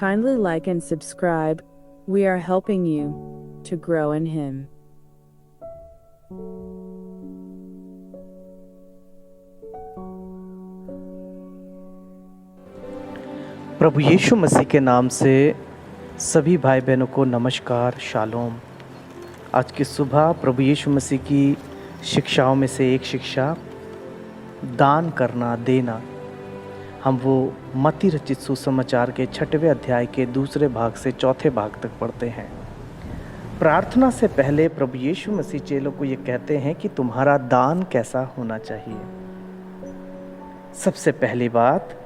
Kindly like and subscribe. We are helping you to grow in Him. प्रभु यीशु मसीह के नाम से सभी भाई बहनों को नमस्कार, शालोम। आज की सुबह प्रभु यीशु मसीह की शिक्षाओं में से एक शिक्षा दान करना, देना। हम वो मत्ती रचित सुसमाचार के 6वें अध्याय के दूसरे भाग से चौथे भाग तक पढ़ते हैं। प्रार्थना से पहले प्रभु यीशु मसीह चेलों को ये कहते हैं कि तुम्हारा दान कैसा होना चाहिए। सबसे पहली बात,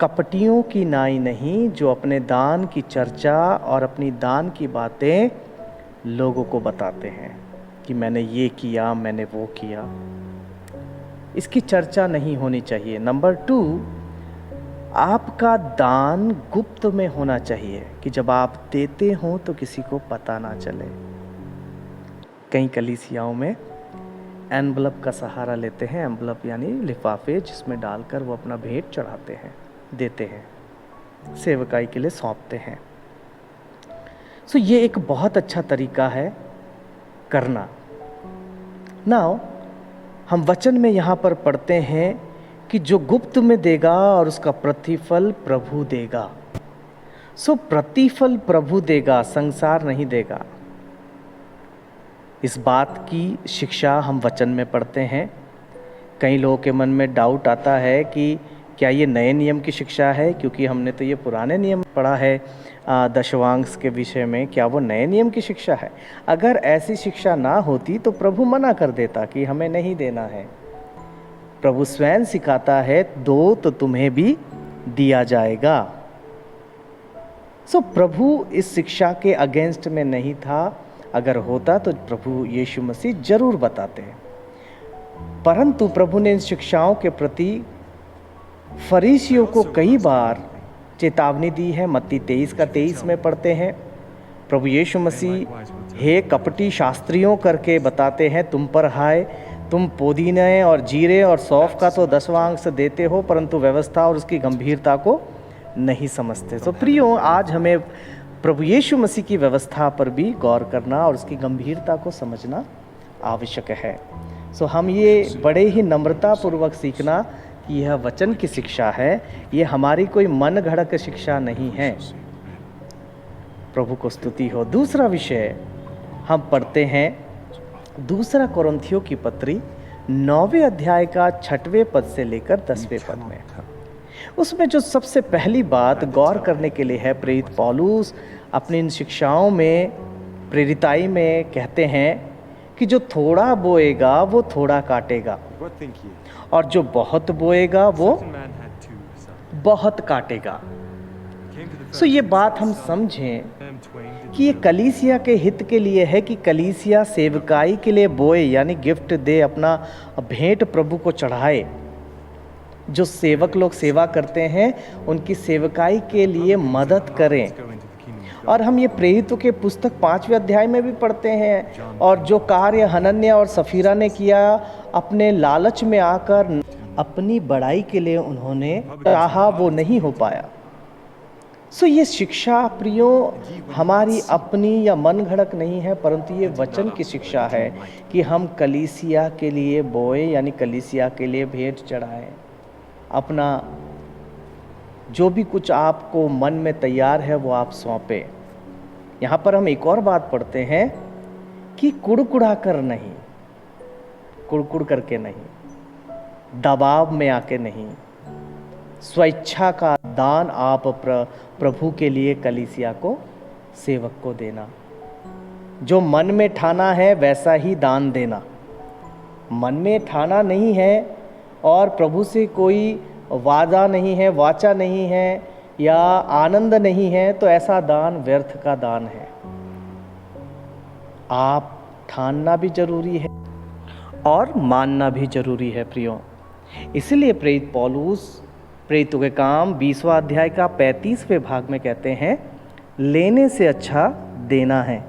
कपटियों की नाई नहीं, जो अपने दान की चर्चा और अपनी दान की बातें लोगों को बताते हैं कि मैंने ये किया, मैंने वो किया। इसकी चर्चा नहीं होनी चाहिए। नंबर 2, आपका दान गुप्त में होना चाहिए कि जब आप देते हो तो किसी को पता ना चले। कई कलीसियाओं में एनवलप का सहारा लेते हैं। एनवलप यानी लिफाफे, जिसमें डालकर वो अपना भेंट चढ़ाते हैं, देते हैं, सेवकाई के लिए सौंपते हैं। सो ये एक बहुत अच्छा तरीका है करना। नाउ हम वचन में यहाँ पर पढ़ते हैं कि जो गुप्त में देगा और उसका प्रतिफल प्रभु देगा। सो प्रतिफल प्रभु देगा, संसार नहीं देगा। इस बात की शिक्षा हम वचन में पढ़ते हैं। कई लोगों के मन में डाउट आता है कि क्या ये नए नियम की शिक्षा है, क्योंकि हमने तो ये पुराने नियम पढ़ा है दशवांश के विषय में। क्या वो नए नियम की शिक्षा है? अगर ऐसी शिक्षा ना होती तो प्रभु मना कर देता कि हमें नहीं देना है। प्रभु स्वयं सिखाता है, दो तो तुम्हें भी दिया जाएगा। सो प्रभु इस शिक्षा के अगेंस्ट में नहीं था। अगर होता तो प्रभु यीशु मसीह जरूर बताते। परंतु प्रभु ने इन शिक्षाओं के प्रति फरीसियों को कई बार चेतावनी दी है। मत्ती 23 में पढ़ते हैं, प्रभु यीशु मसीह हे कपटी शास्त्रियों करके बताते हैं, तुम पर हाय, तुम पुदीने और जीरे और सौंफ का तो दशवांश देते हो, परंतु व्यवस्था और उसकी गंभीरता को नहीं समझते। तो प्रियो, आज हमें प्रभु यीशु मसीह की व्यवस्था पर भी गौर करना और उसकी गंभीरता को समझना आवश्यक है। सो हम ये बड़े ही नम्रतापूर्वक सीखना कि यह वचन की शिक्षा है, ये हमारी कोई मन घड़क शिक्षा नहीं है। प्रभु को स्तुति हो। दूसरा विषय हम पढ़ते हैं दूसरा कोरिन्थियों की पत्री 9वें अध्याय का 6वें पद से लेकर 10वें पद में। उसमें जो सबसे पहली बात गौर करने के लिए है, प्रेरित पौलुस अपनी इन शिक्षाओं में, प्रेरिताई में कहते हैं कि जो थोड़ा बोएगा वो थोड़ा काटेगा, और जो बहुत बोएगा वो बहुत काटेगा। सो ये बात हम समझें कि ये कलीसिया के हित के लिए है कि कलीसिया सेवकाई के लिए बोए, यानी गिफ्ट दे, अपना भेंट प्रभु को चढ़ाए। जो सेवक लोग सेवा करते हैं उनकी सेवकाई के लिए मदद करें। और हम ये प्रेरितों के पुस्तक 5वें अध्याय में भी पढ़ते हैं, और जो कार्य हनन्याह और सफीरा ने किया, अपने लालच में आकर अपनी बड़ाई के लिए उन्होंने चाहा, वो नहीं हो पाया। सो ये शिक्षा प्रियो हमारी अपनी या मन घड़क नहीं है, परंतु ये वचन की शिक्षा है कि हम कलीसिया के लिए बोए, यानी कलीसिया के लिए भेंट चढ़ाएं। अपना जो भी कुछ आपको मन में तैयार है वो आप सौंपे। यहाँ पर हम एक और बात पढ़ते हैं कि कुड़कुड़ा कर नहीं, कुड़कुड़ करके नहीं, दबाव में आके नहीं, स्वेच्छा का दान आप प्रभु के लिए कलीसिया को, सेवक को देना। जो मन में ठाना है वैसा ही दान देना। मन में ठाना नहीं है और प्रभु से कोई वादा नहीं है, वाचा नहीं है या आनंद नहीं है, तो ऐसा दान व्यर्थ का दान है। आप ठानना भी जरूरी है और मानना भी जरूरी है प्रियो। इसलिए प्रेरित पौलुस प्रेरितों के काम 20वां अध्याय का 35वें भाग में कहते हैं, लेने से अच्छा देना है।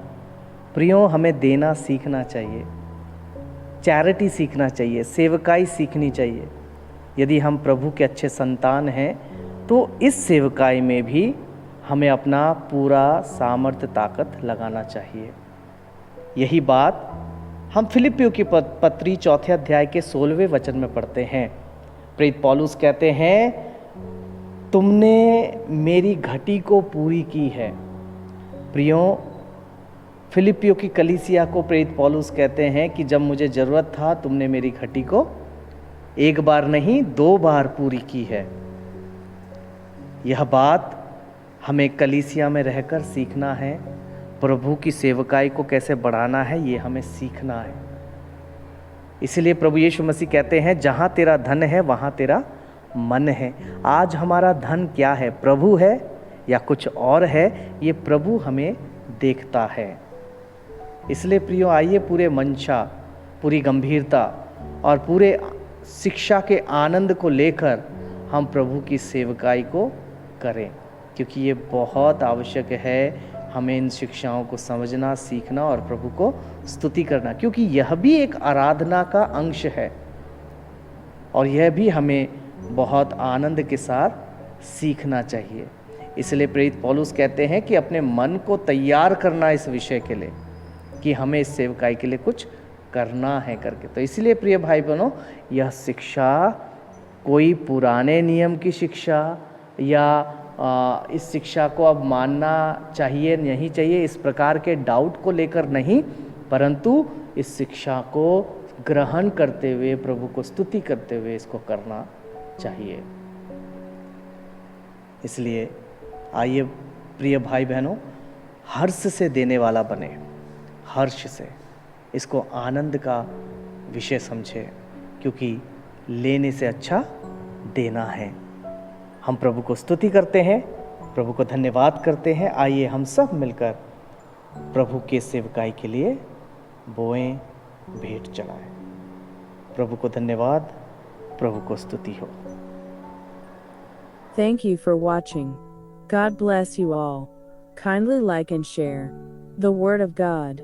प्रियो, हमें देना सीखना चाहिए, चैरिटी सीखना चाहिए, सेवकाई सीखनी चाहिए। यदि हम प्रभु के अच्छे संतान हैं तो इस सेवकाई में भी हमें अपना पूरा सामर्थ्य ताकत लगाना चाहिए। यही बात हम फिलिपियों की पत्री 4 अध्याय के 16वें वचन में पढ़ते हैं। प्रेरित पौलुस कहते हैं, तुमने मेरी घटी को पूरी की है। प्रियो, फिलिपियों की कलीसिया को प्रेरित पौलुस कहते हैं कि जब मुझे ज़रूरत था तुमने मेरी घटी को एक बार नहीं 2 बार पूरी की है। यह बात हमें कलीसिया में रहकर सीखना है। प्रभु की सेवकाई को कैसे बढ़ाना है, ये हमें सीखना है। इसलिए प्रभु यीशु मसीह कहते हैं, जहाँ तेरा धन है वहाँ तेरा मन है। आज हमारा धन क्या है, प्रभु है या कुछ और है, ये प्रभु हमें देखता है। इसलिए प्रियो, आइए पूरे मंशा, पूरी गंभीरता और पूरे शिक्षा के आनंद को लेकर हम प्रभु की सेवकाई को करें, क्योंकि ये बहुत आवश्यक है हमें इन शिक्षाओं को समझना, सीखना और प्रभु को स्तुति करना, क्योंकि यह भी एक आराधना का अंश है और यह भी हमें बहुत आनंद के साथ सीखना चाहिए। इसलिए प्रेरित पौलुस कहते हैं कि अपने मन को तैयार करना इस विषय के लिए कि हमें इस सेवकाई के लिए कुछ करना है करके। तो इसलिए प्रिय भाई बहनों, यह शिक्षा कोई पुराने नियम की शिक्षा या इस शिक्षा को अब मानना चाहिए नहीं चाहिए इस प्रकार के डाउट को लेकर नहीं, परंतु इस शिक्षा को ग्रहण करते हुए, प्रभु को स्तुति करते हुए इसको करना चाहिए। इसलिए आइए प्रिय भाई बहनों, हर्ष से देने वाला बने, हर्ष से इसको आनंद का विषय समझे, क्योंकि लेने से अच्छा देना है। हम प्रभु को स्तुति करते हैं, प्रभु को धन्यवाद करते हैं। आइए हम सब मिलकर प्रभु के सेवकाई के लिए बोएं, भेंट चढ़ाएं। प्रभु को धन्यवाद, प्रभु को स्तुति हो। Thank you for watching. God bless you all. Kindly like and share the Word of God.